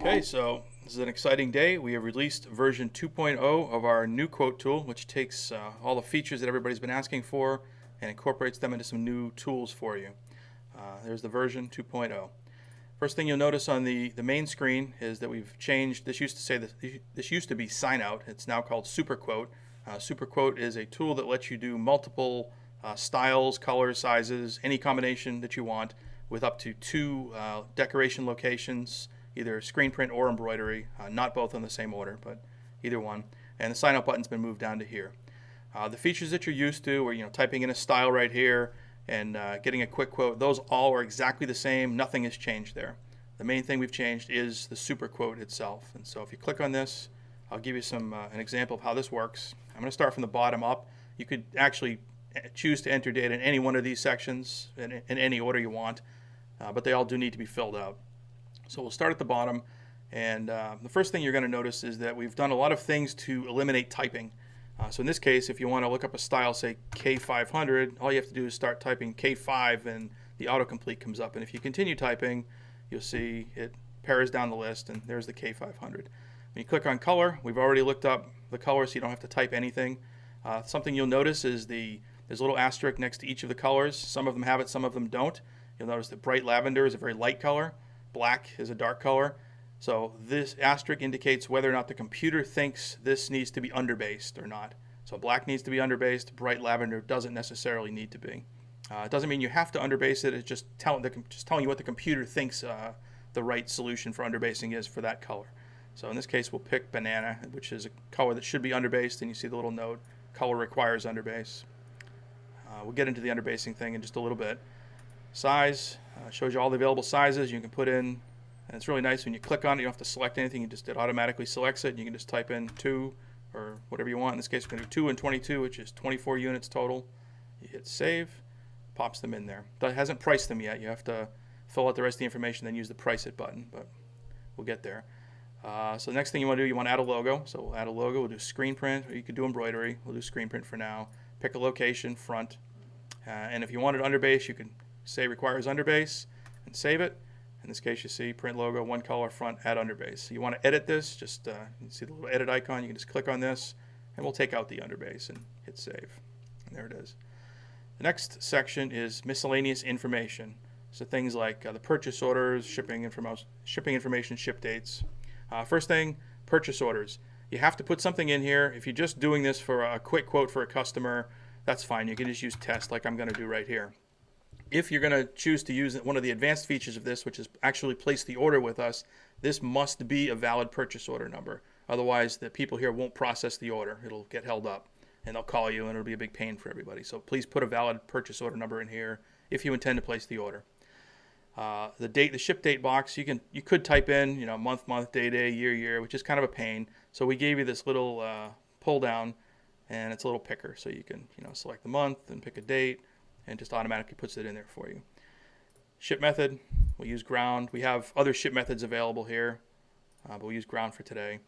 Okay, so this is an exciting day. We have released version 2.0 of our new quote tool, which takes all the features that everybody's been asking for and incorporates them into some new tools for you. There's the version 2.0. First thing you'll notice on the main screen is that we've changed. This used to be sign out. It's now called Super Quote. Super Quote is a tool that lets you do multiple styles, colors, sizes, any combination that you want, with up to two decoration locations, either screen print or embroidery, not both in the same order, but either one. And the sign out button's been moved down to here. The features that you're used to, or typing in a style right here and getting a quick quote, those all are exactly the same. Nothing has changed there. The main thing we've changed is the super quote itself. And so if you click on this, I'll give you an example of how this works. I'm going to start from the bottom up. You could actually choose to enter data in any one of these sections in any order you want, but they all do need to be filled out. So we'll start at the bottom, and the first thing you're going to notice is that we've done a lot of things to eliminate typing. So in this case, if you want to look up a style, say K500, all you have to do is start typing K5 and the autocomplete comes up. And if you continue typing, you'll see it pairs down the list, and there's the K500. When you click on color, we've already looked up the color, so you don't have to type anything. Something you'll notice is there's a little asterisk next to each of the colors. Some of them have it, some of them don't. You'll notice that bright lavender is a very light color. Black is a dark color. So this asterisk indicates whether or not the computer thinks this needs to be underbased or not. So black needs to be underbased. Bright lavender doesn't necessarily need to be. It doesn't mean you have to underbase it. It's just telling you what the computer thinks the right solution for underbasing is for that color. So in this case, we'll pick banana, which is a color that should be underbased, and you see the little note, color requires underbase. We'll get into the underbasing thing in just a little bit. Size shows you all the available sizes you can put in, and it's really nice when you click on it. You don't have to select anything. It automatically selects it, and you can just type in 2 or whatever you want. In this case, we're going to do 2 and 22, which is 24 units total. You hit save, pops them in there. That hasn't priced them yet. You have to fill out the rest of the information, then use the price it button, but we'll get there. So the next thing you want to do, you want to add a logo. So we'll add a logo. We'll do screen print, or you could do embroidery. We'll do screen print for now. Pick a location, front, and if you wanted underbase, you can say requires underbase and save it. In this case, you see print logo, one color, front, add underbase. So you want to edit this, just you see the little edit icon, you can just click on this, and we'll take out the underbase and hit save. And there it is. The next section is miscellaneous information. So things like the purchase orders, shipping information, ship dates. First thing, purchase orders. You have to put something in here. If you're just doing this for a quick quote for a customer, that's fine. You can just use test like I'm going to do right here. If you're going to choose to use one of the advanced features of this, which is actually place the order with us, this must be a valid purchase order number. Otherwise, the people here won't process the order. It'll get held up, and they'll call you, and it'll be a big pain for everybody. So please put a valid purchase order number in here if you intend to place the order. The ship date box, you could type in, month, day, year, which is kind of a pain. So we gave you this little pull down, and it's a little picker, so you can select the month and pick a date, and just automatically puts it in there for you. Ship method, we'll use ground. We have other ship methods available here, but we'll use ground for today.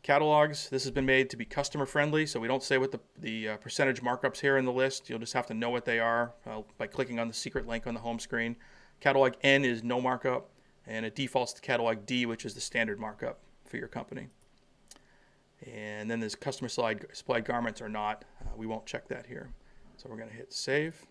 Catalogs, this has been made to be customer friendly, so we don't say what the percentage markups here in the list. You'll just have to know what they are by clicking on the secret link on the home screen. Catalog N is no markup, and it defaults to catalog D, which is the standard markup for your company. And then there's customer supplied garments or not. We won't check that here. So we're going to hit save.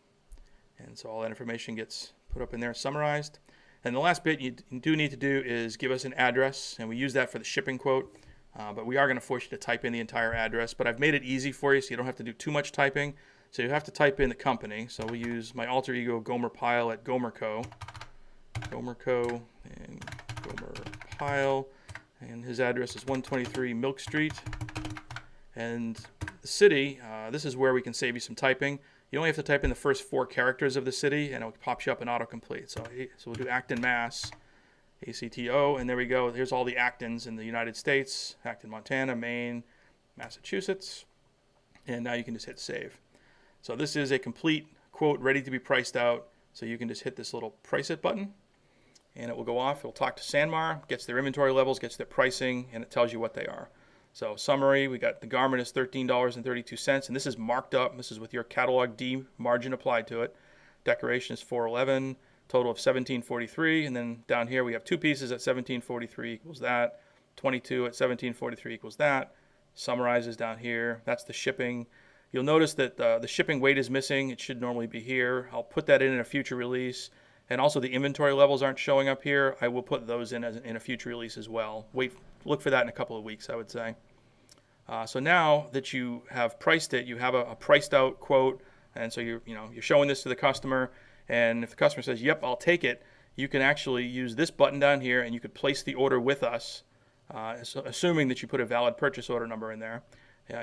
And so all that information gets put up in there, summarized. And the last bit you do need to do is give us an address, and we use that for the shipping quote. But we are going to force you to type in the entire address. But I've made it easy for you, so you don't have to do too much typing. So you have to type in the company. So we use my alter ego Gomer Pyle at Gomer Co. Gomer Co. and Gomer Pyle. And his address is 123 Milk Street. And the city, this is where we can save you some typing. You only have to type in the first 4 characters of the city, and it pops you up in autocomplete. So we'll do Acton, Mass, ACTO, and there we go. Here's all the Actons in the United States: Acton, Montana, Maine, Massachusetts. And now you can just hit save. So this is a complete quote ready to be priced out. So you can just hit this little price it button, and it will go off. It'll talk to Sanmar, gets their inventory levels, gets their pricing, and it tells you what they are. So summary, we got the garment is $13.32, and this is marked up. This is with your catalog D margin applied to it. Decoration is $4.11. total of 1743, and then down here we have two pieces at 1743 equals that, 22 at 1743 equals that. Summarizes down here. That's the shipping. You'll notice that the shipping weight is missing. It should normally be here. I'll put that in a future release. And also the inventory levels aren't showing up here. I will put those in in a future release as well. Look for that in a couple of weeks, I would say. So now that you have priced it, you have a priced out quote, and so you're showing this to the customer. And if the customer says, "Yep, I'll take it," you can actually use this button down here, and you could place the order with us, assuming that you put a valid purchase order number in there.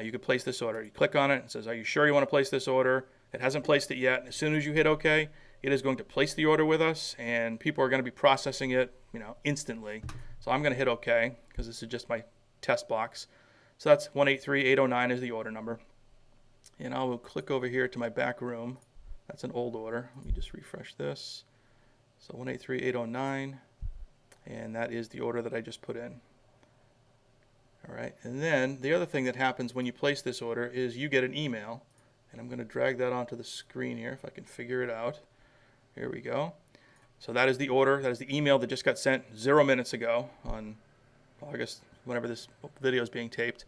You could place this order. You click on it. It says, "Are you sure you want to place this order?" It hasn't placed it yet. As soon as you hit OK, it is going to place the order with us, and people are going to be processing it, instantly. So I'm going to hit OK because this is just my test box. So that's 183809 is the order number. And I will click over here to my back room. That's an old order. Let me just refresh this. So 183809, and that is the order that I just put in. All right, and then the other thing that happens when you place this order is you get an email, and I'm going to drag that onto the screen here if I can figure it out. Here we go. So that is the order. That is the email that just got sent 0 minutes ago on August, whenever this video is being taped.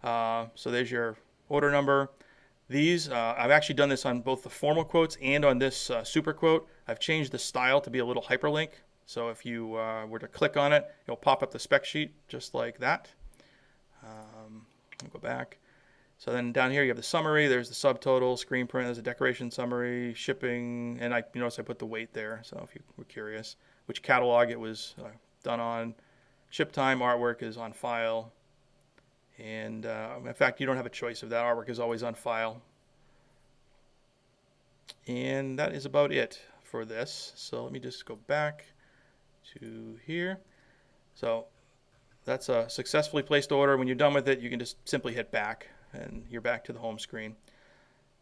So there's your order number. These, I've actually done this on both the formal quotes and on this super quote. I've changed the style to be a little hyperlink. So if you were to click on it, it'll pop up the spec sheet just like that. I'll go back. So then down here you have the summary. There's the subtotal, screen print. There's a decoration summary, shipping, and you notice I put the weight there. So if you were curious, which catalog it was done on, ship time, artwork is on file. And in fact, you don't have a choice of that. Artwork is always on file. And that is about it for this. So let me just go back to here. So that's a successfully placed order. When you're done with it, you can just simply hit back, and you're back to the home screen.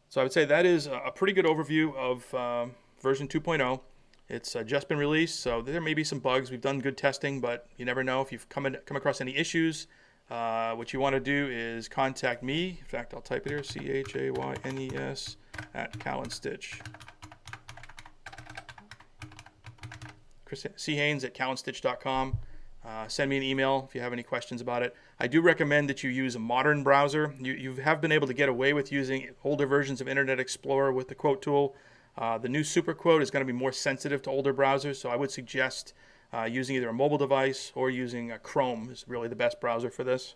So I would say that is a pretty good overview of version 2.0. It's just been released, so there may be some bugs. We've done good testing, but you never know. If you've come across any issues, what you want to do is contact me. In fact, I'll type it here, CHAYNES at Callenstitch. C. Haynes at Callenstitch.com. Send me an email if you have any questions about it. I do recommend that you use a modern browser. You have been able to get away with using older versions of Internet Explorer with the quote tool. The new super quote is going to be more sensitive to older browsers, so I would suggest using either a mobile device or using Chrome is really the best browser for this.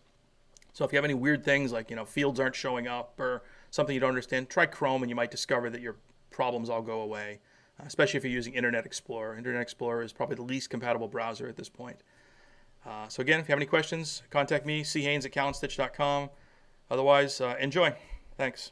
So if you have any weird things like fields aren't showing up or something you don't understand, try Chrome and you might discover that your problems all go away, especially if you're using Internet Explorer. Internet Explorer is probably the least compatible browser at this point. So again, if you have any questions, contact me, chaynes at Callenstitch.com. Otherwise, enjoy. Thanks.